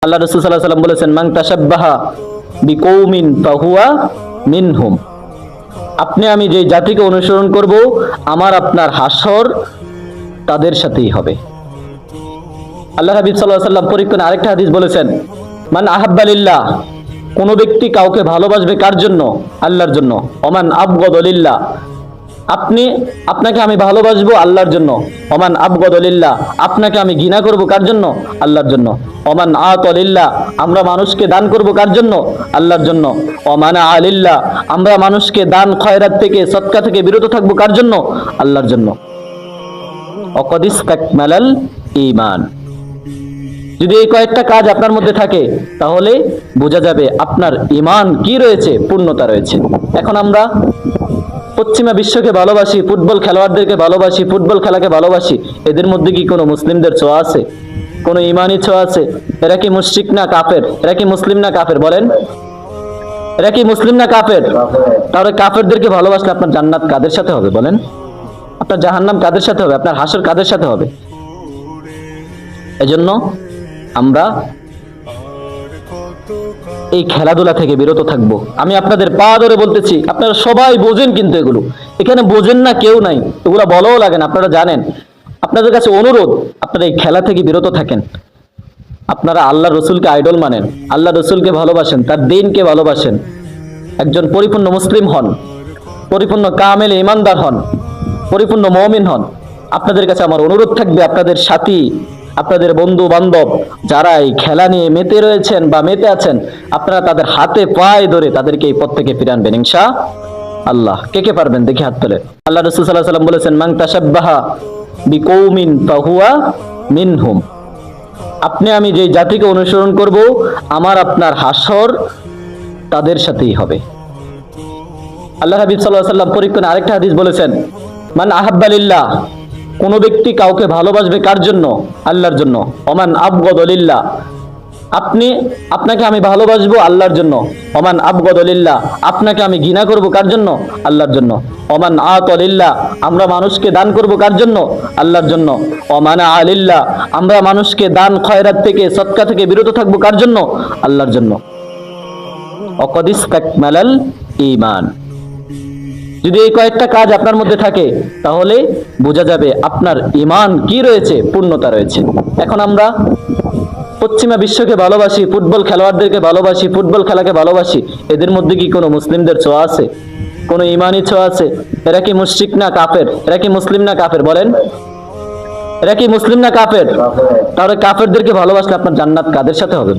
আল্লাহ রাসূল সাল্লাল্লাহু আলাইহি ওয়াসাল্লাম বলেছেন, মান তাশাব্বাহা বিকৌমিন ফাহুয়া মিনহুম। আপনি আমি যে জাতিকে অনুসরণ করব, আমার আপনার হাসর তাদের সাথেই হবে। আল্লাহ হাবিব সাল্লাল্লাহু আলাইহি ওয়াসাল্লাম পরিপূর্ণ আরেকটা হাদিস বলেছেন, মান আহাব্বা লিল্লাহ, কোন ব্যক্তি কাউকে ভালোবাসবে কার জন্য? আল্লাহর জন্য। ওমান আবগাদা লিল্লাহ, আপনাকে আমি ভালোবাসবো আল্লাহর জন্য। ওমান আবগাদা লিল্লাহ, আপনাকে আমি ঘৃণা করব কার জন্য? আল্লাহর জন্য। ওমান আতা লিল্লাহ, আমরা মানুষকে দান করব কার জন্য? আল্লাহর জন্য। ওমানা আলিল্লাহ, আমরা মানুষকে দান খয়রাত থেকে সদকা থেকে বিরত থাকবো কার জন্য? আল্লাহর জন্য। ওয়াকাদ ইসতাকমালাল ঈমান। যদি এই কয়েকটা কাজ আপনার মধ্যে থাকে, তাহলে বোঝা যাবে আপনার ঈমান কি রয়েছে, পূর্ণতা রয়েছে। এখন আমরা পশ্চিমা বিশ্বকে ভালোবাসি, ফুটবল খেলোয়াড়দেরকে ভালোবাসি, ফুটবল খেলাকে ভালোবাসি, এদের মধ্যে কি কোনো মুসলিমদের ছোঁয়া আছে? কোনো ঈমানি ছোঁয়া আছে? এরা কি মুশরিক না কাফের? এরা কি মুসলিম না কাফের? বলেন, এরা কি মুসলিম না কাফের? তাহলে কাফেরদেরকে ভালোবাসলে আপনার জান্নাত কাদের সাথে হবে? বলেন, আপনার জাহান্নাম কাদের সাথে হবে? আপনার হাসর কাদের সাথে হবে? এজন্য আমরা এই খেলাধুলা থেকে বিরত থাকবো। আমি আপনাদের পা ধরে বলতেছি, আপনারা সবাই বোঝেন, কিন্তু এগুলো এখানে বোঝেন না কেউ নাই, এগুলো বলাও লাগে না, আপনারা জানেন। আপনাদের কাছে অনুরোধ, আপনারা এই খেলা থেকে বিরত থাকেন। আপনারা আল্লাহ রসুলকে আইডল মানেন, আল্লাহ রসুলকে ভালোবাসেন, তার দ্বীনকে ভালোবাসেন, একজন পরিপূর্ণ মুসলিম হন, পরিপূর্ণ কামেল ইমানদার হন, পরিপূর্ণ মুমিন হন। আপনাদের কাছে আমার অনুরোধ থাকবে, আপনাদের সাথী, আপনাদের বন্ধু বান্ধব যারা এই খেলা নিয়ে মেতে রয়েছেন বা মেতে আছেন, আপনারা তাদের হাতে পায়ে ধরে তাদেরকে এই পথ থেকে ফিরে আনবেন ইনশাআল্লাহ। কে কে পারবেন দেখি হাত তোলে। আল্লাহ রাসূল সাল্লাল্লাহু আলাইহি ওয়াসাল্লাম বলেছেন, মান তাশাব্বাহা বিকৌমিন ফাহুয়া মিনহুম। আপনি আমি যে জাতিকে অনুসরণ করব, আমার আপনার হাসর তাদের সাথেই হবে। আল্লাহ হাবিব সাল্লাল্লাহু আলাইহি ওয়াসাল্লাম পরিপূর্ণ আরেকটা হাদিস বলেছেন, মান আহাব্বা লিল্লাহ, কোন ব্যক্তি কাউকে ভালোবাসবে কার জন্য? আল্লাহর জন্য। ওমান আবগাদা লিল্লাহ, আপনাকে আমি ভালোবাসবো আল্লাহর জন্য। ওমান আবগাদা লিল্লাহ, আপনাকে আমি ঘৃণা করব কার জন্য? আল্লাহর জন্য। ওমান আতা লিল্লাহ, আমরা মানুষকে দান করব কার জন্য? আল্লাহর জন্য। ওমানা আলিল্লাহ, আমরা মানুষকে দান খয়রাত থেকে সদকা থেকে বিরত থাকবো কার জন্য? আল্লাহর জন্য। ওয়াকাদ ইসতাকমালাল ঈমান। যদি এই কয়েকটা কাজ আপনার মধ্যে থাকে, তাহলে বোঝা যাবে আপনার ঈমান কি রয়েছে, পূর্ণতা রয়েছে। এখন আমরা পশ্চিমা বিশ্বকে ভালোবাসি, ফুটবল খেলোয়াড়দেরকে ভালোবাসি, ফুটবল খেলাকে ভালোবাসি, এদের মধ্যে কি কোনো মুসলিমদের ছোঁয়া আছে? কোনো ঈমানি ছোঁয়া আছে? এরা কি মুশরিক না কাফের? এরা কি মুসলিম না কাফের? বলেন, এরা কি মুসলিম না কাফের? তাহলে কাফেরদেরকে ভালোবাসলে আপনার জান্নাত কাদের সাথে হবে?